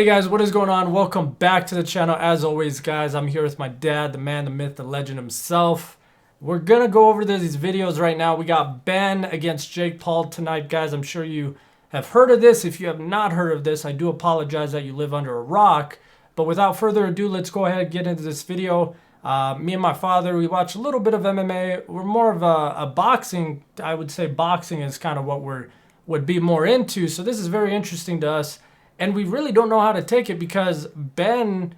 guys, what is going on? Welcome back to the channel. As always, guys, I'm here with my dad, the man, the myth, the legend himself. We're gonna go over these videos right now. We got Ben against Jake Paul tonight, guys. I'm sure you have heard of this. If you have not heard of this, I do apologize that you live under a rock. But without further ado, let's go ahead and get into this video. Me and my father, we watch a little bit of MMA. We're more of a boxing. I would say boxing is kind of what would be more into. So this is very interesting to us. And we really don't know how to take it because Ben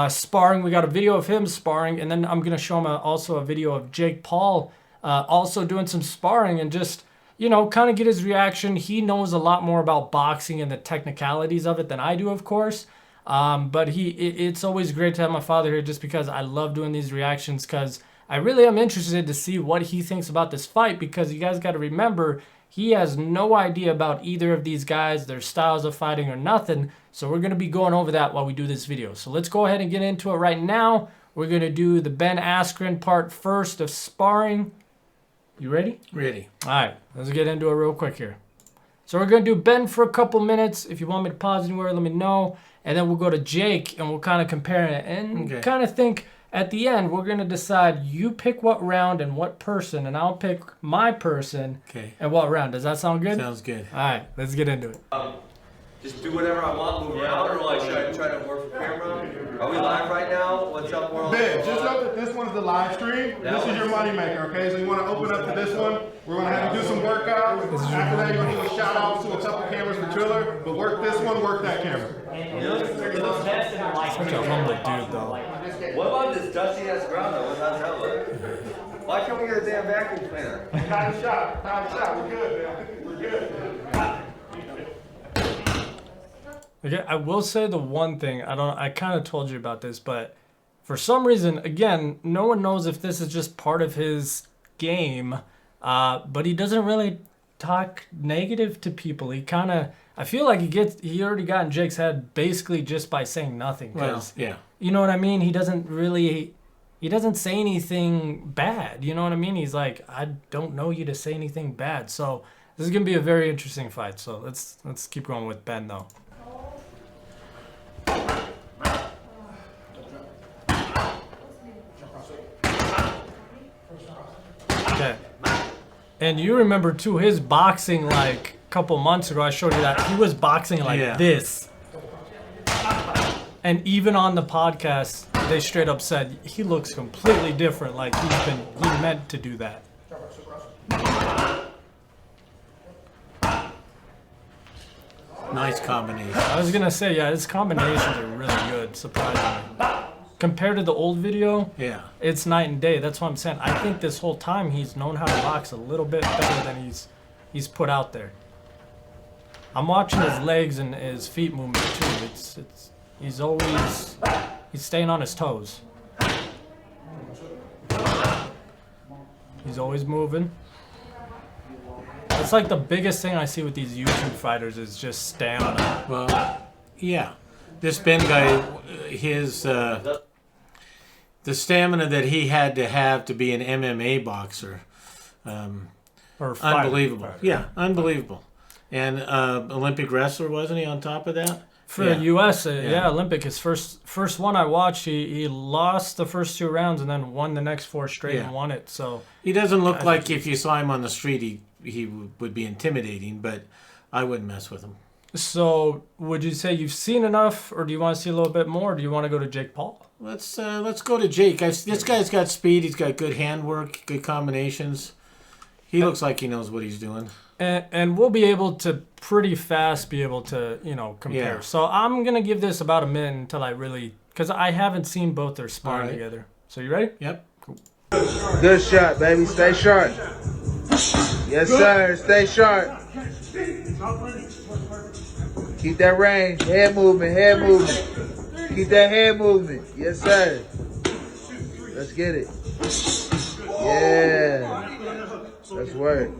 sparring, we got a video of him sparring, and then I'm going to show him also a video of Jake Paul also doing some sparring and just, you know, kind of get his reaction. He knows a lot more about boxing and the technicalities of it than I do, of course. But it's always great to have my father here just because I love doing these reactions because I really am interested to see what he thinks about this fight because you guys got to remember, he has no idea about either of these guys, their styles of fighting or nothing. So we're going to be going over that while we do this video. So let's go ahead and get into it right now. We're going to do the Ben Askren part first of sparring. You ready? Ready. All right, let's get into it real quick here. So we're going to do Ben for a couple minutes. If you want me to pause anywhere, let me know. And then we'll go to Jake and we'll kind of compare it and kind of think at the end, we're going to decide you pick what round and what person, and I'll pick my person and what round. Does that sound good? Sounds good. All right, let's get into it. Just do whatever I want, move around, or like should I try to work for camera? Are we live right now? What's up, world? Ben, just know that this one's the live stream. This is your moneymaker, okay? So you want to open up to this one. We're going to have you do some workouts. After that, you're going to do a shout out to a couple cameras for Triller. But work this one, work that camera. Such a humble dude, though. What about this dusty ass ground though? How's that look? Why can't we get a damn vacuum cleaner? Time shot. We're good, man. We're good. Okay, I will say the one thing, I kind of told you about this, but for some reason, again, no one knows if this is just part of his game, but he doesn't really talk negative to people. He kind of, I feel like he already got in Jake's head basically just by saying nothing. Well, yeah. You know what I mean? He doesn't say anything bad. You know what I mean? He's like, I don't know you to say anything bad. So this is going to be a very interesting fight. So let's keep going with Ben though. Okay. And you remember too, his boxing like a couple months ago, I showed you that he was boxing like this. And even on the podcast, they straight up said he looks completely different. Like he meant to do that. Nice combination. I was gonna say, yeah, his combinations are really good, surprisingly. Compared to the old video, it's night and day. That's what I'm saying. I think this whole time he's known how to box a little bit better than he's put out there. I'm watching his legs and his feet movement too. He's staying on his toes. He's always moving. That's like the biggest thing I see with these YouTube fighters is just stamina. Well, yeah. This Ben guy, his the stamina that he had to have to be an MMA boxer, Or fighter, unbelievable. Fighter. Yeah, unbelievable. And Olympic wrestler, wasn't he on top of that? For the U.S., Olympic, his first one I watched, he lost the first 2 rounds and then won the next 4 straight and won it. So he doesn't look like if you saw him on the street, he would be intimidating, but I wouldn't mess with him. So would you say you've seen enough, or do you want to see a little bit more, or do you want to go to Jake Paul? Let's go to Jake. This guy's got speed. He's got good handwork, good combinations. He looks like he knows what he's doing. And we'll be able to pretty fast be able to, you know, compare. Yeah. So I'm going to give this about a minute until I really, because I haven't seen both their sparring together. So you ready? Yep. Cool. Good shot, baby. Stay sharp. Yes, sir. Stay sharp. Keep that range. Head movement. Keep that head movement. Yes, sir. Let's get it. Yeah. Let's work.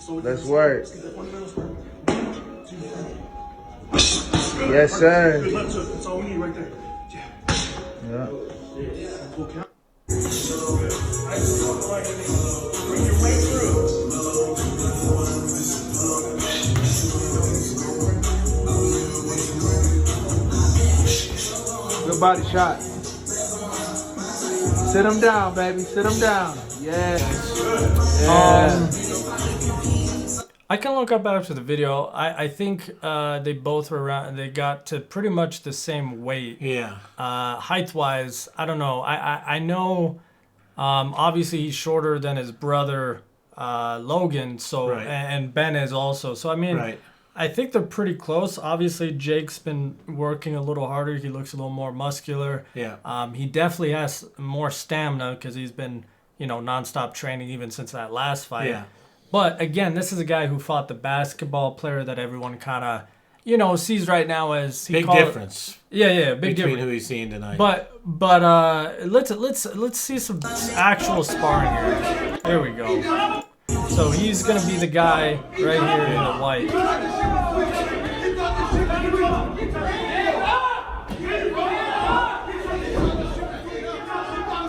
Let's work. Yes, sir. That's all we need right there. Yeah. Bring your weight through. Good body shot. Sit him down, baby. Sit him down. Yes. I can look up after the video. I think they both were around. They got to pretty much the same weight. Yeah. Height wise, I don't know. I know. Obviously, he's shorter than his brother Logan. So Right. and Ben is also. So I mean, Right. I think they're pretty close. Obviously, Jake's been working a little harder. He looks a little more muscular. Yeah. He definitely has more stamina because he's been, nonstop training even since that last fight. Yeah. But again, this is a guy who fought the basketball player that everyone kind of, sees right now as Big difference Yeah, big between difference. who he's seeing tonight. But let's see some actual sparring here. There we go. So he's gonna be the guy right here in the white.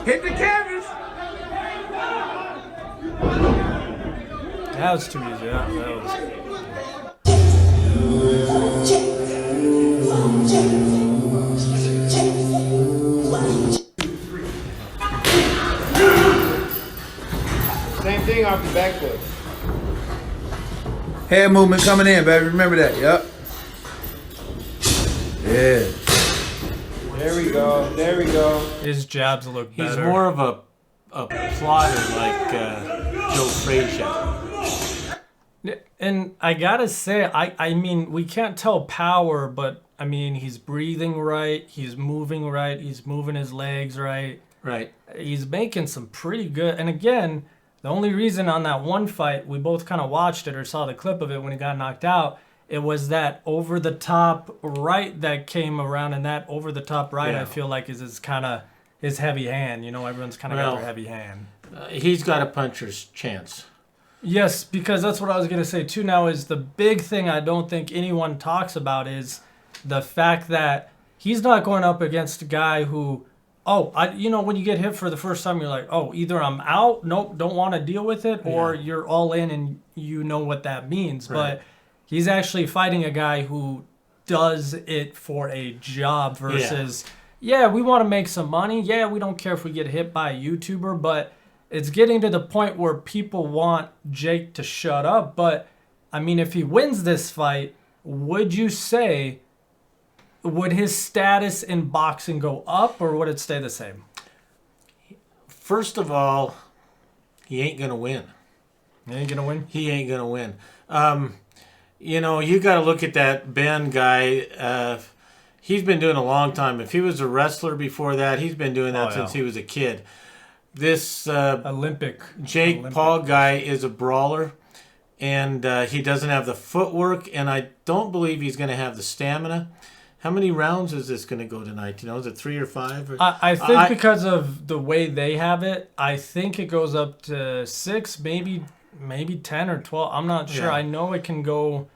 Hit the canvas. That was too easy. That was. Same thing off the back foot. Head movement coming in, baby. Remember that. Yep. Yeah. There we go. There we go. His jabs look better. He's more of a plotter like Joe Frazier. And I gotta say, I mean, we can't tell power, but I mean, he's breathing right, he's moving right, he's moving his legs right. Right. He's making some pretty good. And again, the only reason on that one fight we both kind of watched it or saw the clip of it when he got knocked out, it was that over the top right that came around, and that over the top right Yeah. I feel like is his kind of his heavy hand. Everyone's kind of got Well, their heavy hand. He's got a puncher's chance. Yes, because that's what I was going to say too now is the big thing I don't think anyone talks about is the fact that he's not going up against a guy who, when you get hit for the first time, you're like, oh, either I'm out, nope, don't want to deal with it, or you're all in and you know what that means. Right. But he's actually fighting a guy who does it for a job versus, we want to make some money. Yeah, we don't care if we get hit by a YouTuber, but it's getting to the point where people want Jake to shut up. But, I mean, if he wins this fight, would you say, would his status in boxing go up or would it stay the same? First of all, he ain't going to win. He ain't going to win? He ain't going to win. You got to look at that Ben guy. He's been doing a long time. If he was a wrestler before that, he's been doing that since he was a kid. This Olympic. Paul guy is a brawler, and he doesn't have the footwork, and I don't believe he's going to have the stamina. How many rounds is this going to go tonight? Is it 3 or 5? Or? I think because of the way they have it, I think it goes up to 6, maybe 10 or 12. I'm not sure. Yeah. I know it can go.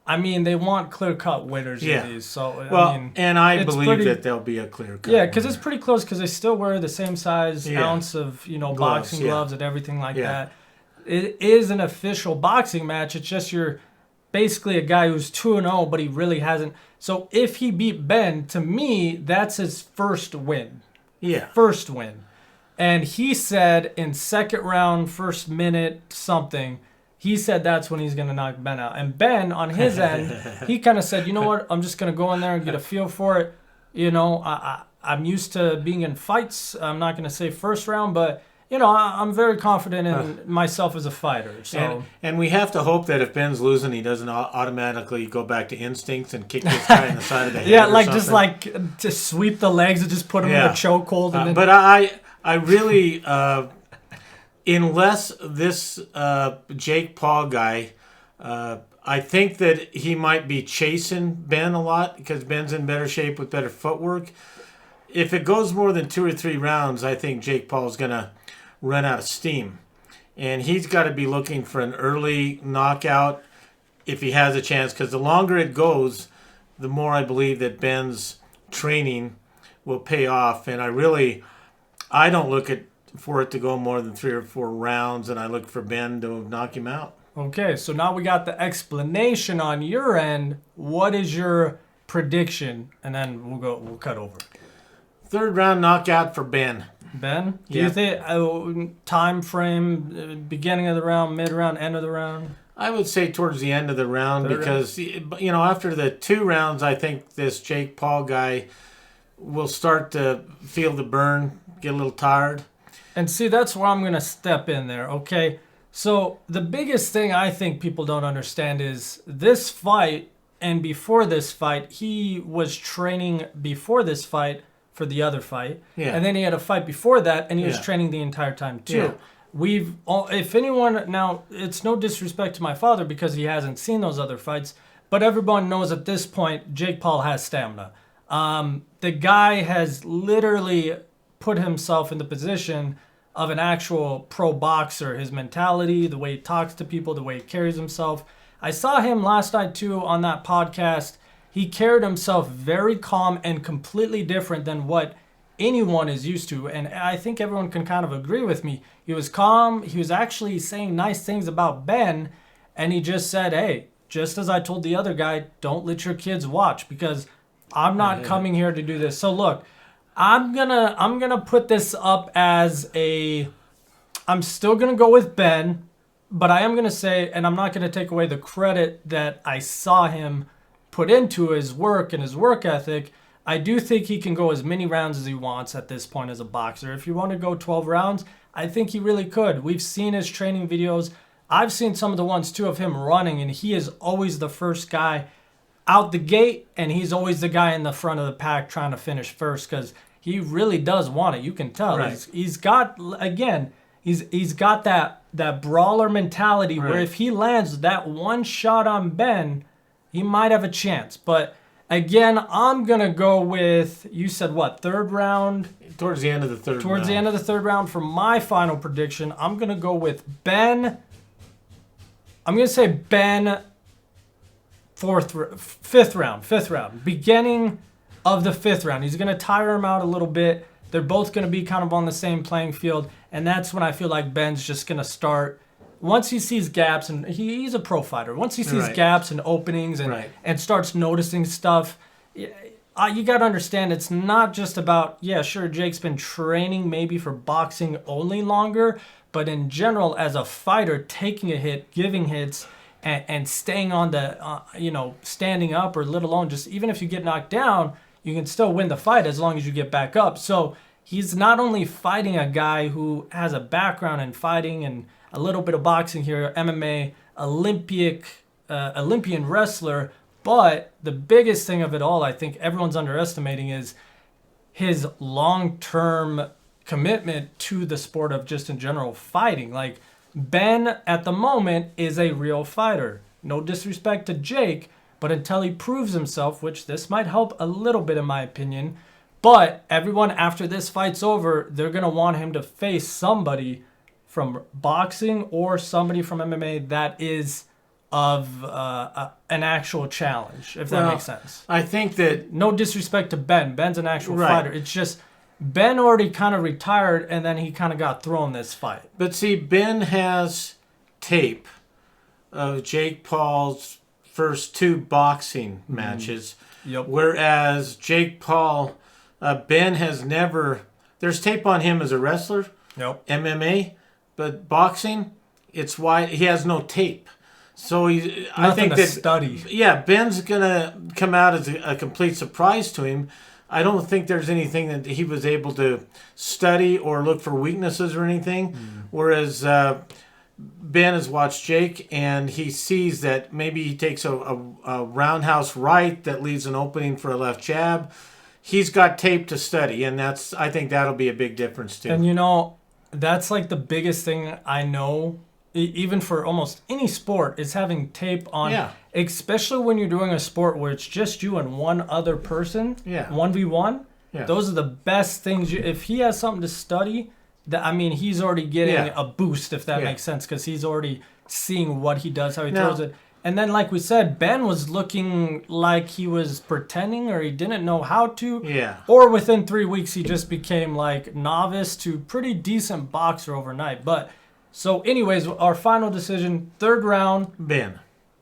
I mean, they want clear-cut winners in these. So, I believe that there'll be a clear-cut. Yeah, because it's pretty close because they still wear the same size ounce of, boxing Gloves, gloves and everything like that. It is an official boxing match. It's just you're basically a guy who's 2-0, but he really hasn't. So if he beat Ben, to me, that's his first win. Yeah. First win. And he said in second round, first minute, something, he said that's when he's going to knock Ben out. And Ben, on his end, he kind of said, you know what, I'm just going to go in there and get a feel for it. I'm used to being in fights. I'm not going to say first round, but, I'm very confident in myself as a fighter. So and we have to hope that if Ben's losing, he doesn't automatically go back to instincts and kick this guy in the side of the head. Yeah, or just something. to sweep the legs and just put him in a chokehold. And then... But I really... unless this Jake Paul guy, I think that he might be chasing Ben a lot because Ben's in better shape with better footwork. If it goes more than 2 or 3 rounds, I think Jake Paul's going to run out of steam. And he's got to be looking for an early knockout if he has a chance, because the longer it goes, the more I believe that Ben's training will pay off. And I don't look for it to go more than 3 or 4 rounds, and I look for Ben to knock him out. Okay, so now we got the explanation on your end. What is your prediction? And then we'll cut over. Third round knockout for Ben. Ben? Do Yeah. you think time frame, beginning of the round, mid round, end of the round? I would say towards the end of the round because, after the 2 rounds, I think this Jake Paul guy will start to feel the burn, get a little tired. And see, that's where I'm going to step in there, okay? So the biggest thing I think people don't understand is this fight, and before this fight, he was training before this fight for the other fight. Yeah. And then he had a fight before that, and he was Yeah. training the entire time too. Yeah. If anyone, now it's no disrespect to my father because he hasn't seen those other fights, but everyone knows at this point Jake Paul has stamina. The guy has literally put himself in the position of an actual pro boxer. His mentality, the way he talks to people, the way he carries himself. I saw him last night too on that podcast. He carried himself very calm and completely different than what anyone is used to. And I think everyone can kind of agree with me. He was calm. He was actually saying nice things about Ben. And he just said, hey, just as I told the other guy, don't let your kids watch because I'm not coming here to do this. So look, I'm gonna put this up as I'm still gonna go with Ben, but I am gonna say, and I'm not gonna take away the credit that I saw him put into his work and his work ethic. I do think he can go as many rounds as he wants at this point as a boxer. If you want to go 12 rounds, I think he really could. We've seen his training videos. I've seen some of the ones too of him running, and he is always the first guy out the gate, and he's always the guy in the front of the pack trying to finish first because he really does want it. You can tell. Right. He's got, again, he's got that brawler mentality where Right. if he lands that one shot on Ben, he might have a chance. But again, I'm going to go with, you said what, third round? Towards the end of the third round. Towards the end of the third round for my final prediction, I'm going to go with Ben. I'm going to say Ben fifth round. Beginning of the 5th round. He's going to tire him out a little bit. They're both going to be kind of on the same playing field. And that's when I feel like Ben's just going to start. Once he sees gaps, and he's a pro fighter. Once he sees Right. gaps and openings and starts noticing stuff, you got to understand it's not just about, yeah, sure, Jake's been training maybe for boxing only longer, but in general, as a fighter, taking a hit, giving hits, and staying on the, standing up or let alone just even if you get knocked down, you can still win the fight as long as you get back up. So he's not only fighting a guy who has a background in fighting and a little bit of boxing here, MMA, Olympian wrestler, but the biggest thing of it all, I think everyone's underestimating, is his long-term commitment to the sport of just in general fighting. Like, Ben at the moment is a real fighter. No disrespect to Jake, but until he proves himself, which this might help a little bit in my opinion, but everyone after this fight's over, they're going to want him to face somebody from boxing or somebody from MMA that is of an actual challenge, if that makes sense. I think that... No disrespect to Ben. Ben's an actual Right. fighter. It's just Ben already kind of retired, and then he kind of got thrown this fight. But see, Ben has tape of Jake Paul's first 2 boxing matches, Yep. whereas Jake Paul, Ben has never... There's tape on him as a wrestler, Yep. MMA, but boxing, it's why he has no tape. So I think to that study. Yeah, Ben's gonna come out as a complete surprise to him. I don't think there's anything that he was able to study or look for weaknesses or anything. Whereas Ben has watched Jake and he sees that maybe he takes a roundhouse right that leaves an opening for a left jab. He's got tape to study, and I think that'll be a big difference too. And that's like the biggest thing I know, even for almost any sport, is having tape on. Yeah. Especially when you're doing a sport where it's just you and one other person. Yeah. 1v1. Yeah. Those are the best things. If he has something to study, he's already getting a boost, if that makes sense, because he's already seeing what he does, how he throws it. And then, like we said, Ben was looking like he was pretending or he didn't know how to. Yeah. Or within 3 weeks, he just became like novice to pretty decent boxer overnight. But so anyways, our final decision, 3rd round. Ben.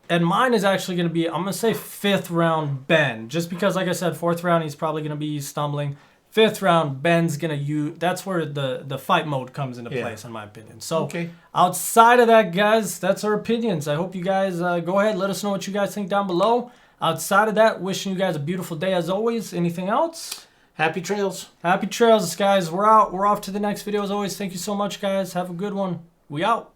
And mine is actually going to be, I'm going to say 5th round Ben. Just because, like I said, 4th round, he's probably going to be stumbling. 5th round, Ben's gonna use. That's where the fight mode comes into place, in my opinion. So outside of that, guys, that's our opinions. I hope you guys go ahead, let us know what you guys think down below. Outside of that, wishing you guys a beautiful day as always. Anything else? Happy trails. Happy trails, guys. We're out. We're off to the next video as always. Thank you so much, guys. Have a good one. We out.